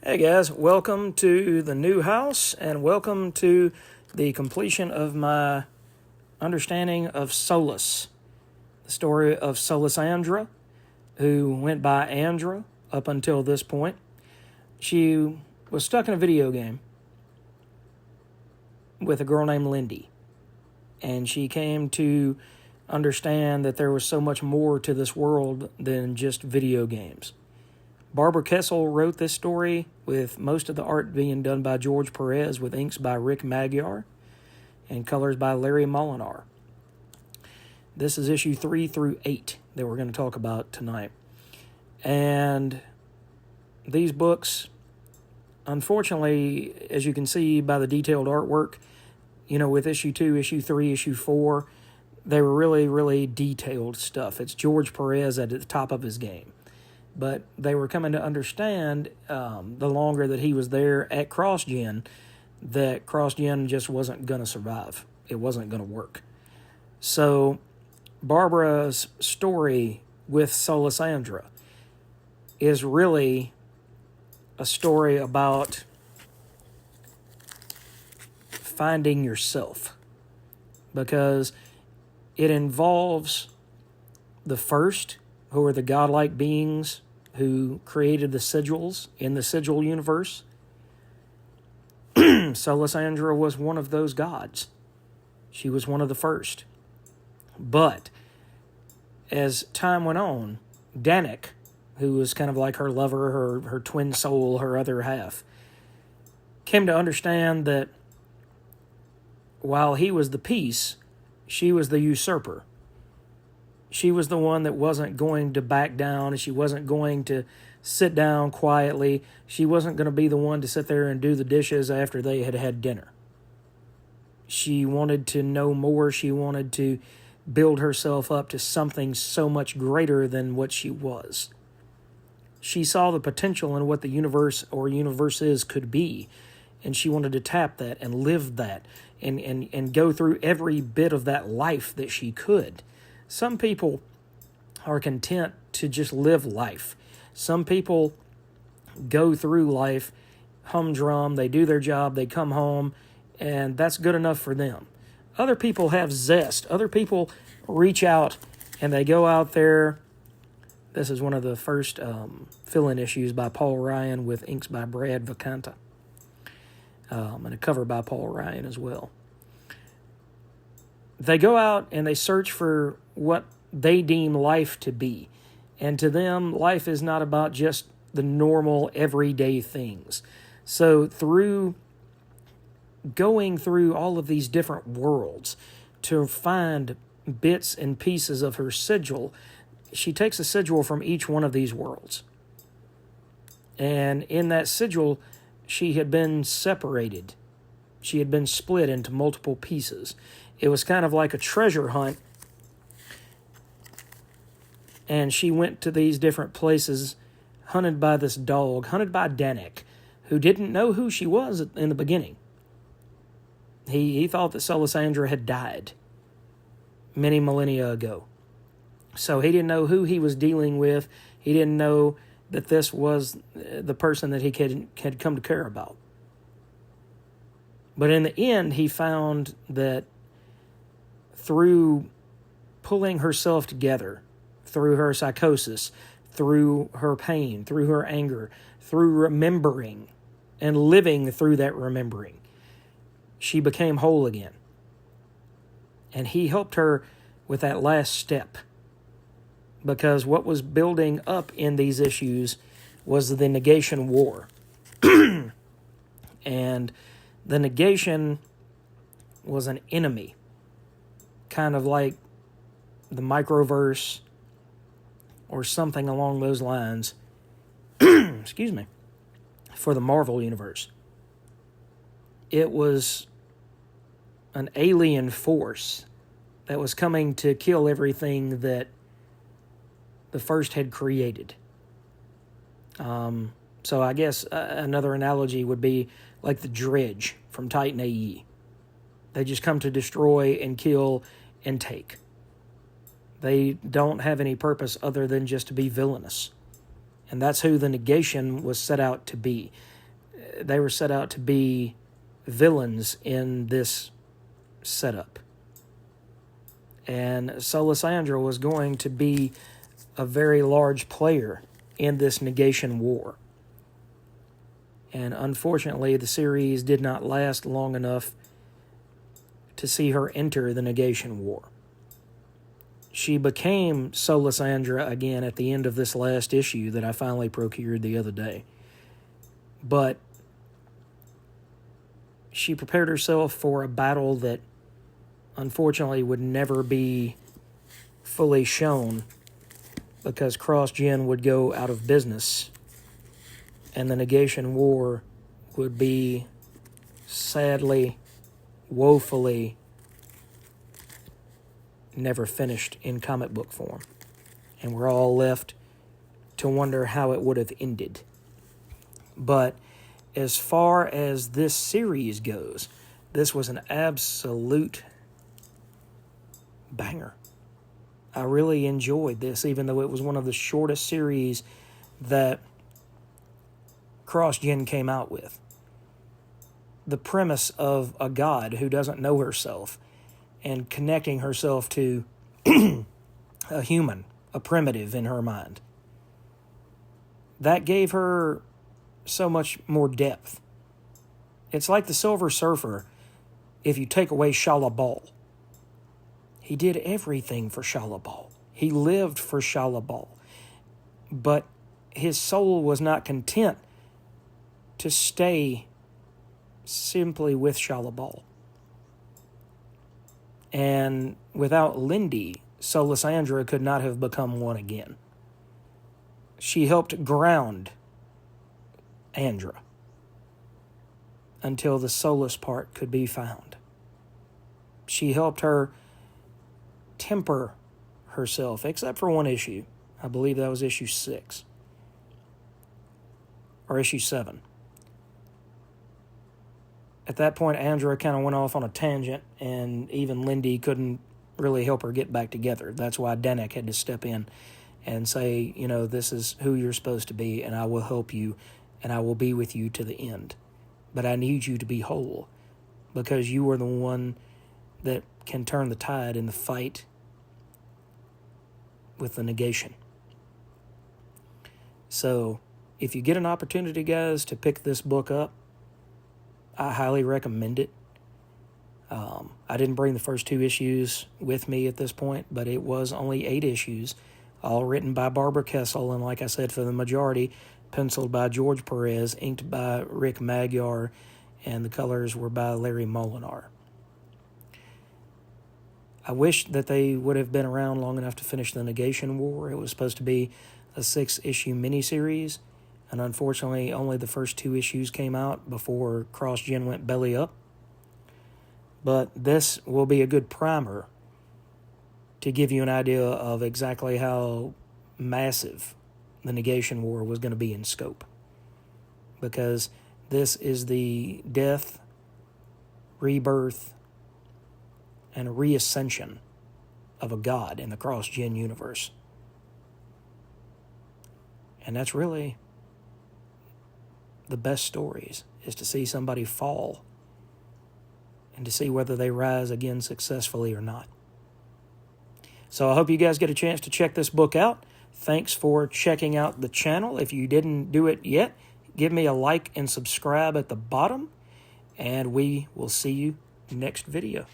Hey guys, welcome to the new house and welcome to the completion of my understanding of Solus, the story of Solus Andra, who went by Andra up until this point. She was stuck in a video game with a girl named Lindy, and she came to understand that there was so much more to this world than just video games. Barbara Kesel wrote this story, with most of the art being done by George Perez, with inks by Rick Magyar and colors by Larry Molinar. This is issue 3 through 8 that we're going to talk about tonight. And these books, unfortunately, as you can see by the detailed artwork, with issue 2, issue 3, issue 4, they were really, really detailed stuff. It's George Perez at the top of his game. But they were coming to understand, the longer that he was there at CrossGen, that CrossGen just wasn't going to survive. It wasn't going to work. So Barbara's story with Solus Andra is really a story about finding yourself, because it involves the first, who are the godlike beings who created the sigils in the sigil universe. Solus Andra was one of those gods. She was one of the first. But as time went on, Danik, who was kind of like her lover, her twin soul, her other half, came to understand that while he was the peace, she was the usurper. She was the one that wasn't going to back down, and she wasn't going to sit down quietly. She wasn't going to be the one to sit there and do the dishes after they had had dinner. She wanted to know more. She wanted to build herself up to something so much greater than what she was. She saw the potential in what the universe or universes could be, and she wanted to tap that and live that and go through every bit of that life that she could. Some people are content to just live life. Some people go through life humdrum, they do their job, they come home, and that's good enough for them. Other people have zest. Other people reach out and they go out there. This is one of the first fill-in issues by Paul Ryan with inks by Brad Vacanta, and a cover by Paul Ryan as well. They go out and they search for what they deem life to be. And to them, life is not about just the normal, everyday things. So through going through all of these different worlds to find bits and pieces of her sigil, she takes a sigil from each one of these worlds. And in that sigil, she had been separated. She had been split into multiple pieces. It was kind of like a treasure hunt. And she went to these different places, hunted by this dog, hunted by Danik, who didn't know who she was in the beginning. He thought that Solus Andra had died many millennia ago. So he didn't know who he was dealing with. He didn't know that this was the person that he had come to care about. But in the end, he found that through pulling herself together, through her psychosis, through her pain, through her anger, through remembering and living through that remembering, she became whole again. And he helped her with that last step, because what was building up in these issues was the negation war. And the negation was an enemy, kind of like the microverse or something along those lines, excuse me, for the Marvel Universe. It was an alien force that was coming to kill everything that the first had created. So I guess another analogy would be like the Dredge from Titan AE. They just come to destroy and kill and take. They don't have any purpose other than just to be villainous. And that's who the negation was set out to be. they were set out to be villains in this setup. And Solus was going to be a very large player in this negation war. And unfortunately, the series did not last long enough to see her enter the negation war. She became Solus again at the end of this last issue that I finally procured the other day. But she prepared herself for a battle that unfortunately would never be fully shown because Cross-Gen would go out of business and the negation war would be sadly, woefully never finished in comic book form. And we're all left to wonder how it would have ended. But as far as this series goes, this was an absolute banger. I really enjoyed this, even though it was one of the shortest series that Cross-Gen came out with. The premise of a god who doesn't know herself and connecting herself to a human, a primitive in her mind. That gave her so much more depth. It's like the Silver Surfer if you take away Shalabal. He did everything for Shalabal. He lived for Shalabal. But his soul was not content to stay simply with Shalabal. And without Lindy, Solus could not have become one again. She helped ground Andra until the Solus part could be found. She helped her temper herself, except for one issue. I believe that was issue 6. Or issue 7. At that point, Andra kind of went off on a tangent, and even Lindy couldn't really help her get back together. That's why Danik had to step in and say, you know, this is who you're supposed to be, and I will help you, and I will be with you to the end. But I need you to be whole, because you are the one that can turn the tide in the fight with the negation. So, if you get an opportunity, guys, to pick this book up, I highly recommend it. I didn't bring the first 2 issues with me at this point, but it was only 8 issues, all written by Barbara Kesel, and like I said, for the majority, penciled by George Perez, inked by Rick Magyar, and the colors were by Larry Molinar. I wish that they would have been around long enough to finish the Negation War. It was supposed to be a 6-issue miniseries, and unfortunately only the first 2 issues came out before Cross-Gen went belly up. But this will be a good primer to give you an idea of exactly how massive the Negation War was going to be in scope. Because this is the death, rebirth, and reascension of a god in the Cross-Gen universe. And that's really the best stories, is to see somebody fall and to see whether they rise again successfully or not. So I hope you guys get a chance to check this book out. Thanks for checking out the channel. If you didn't do it yet, give me a like and subscribe at the bottom, and we will see you next video.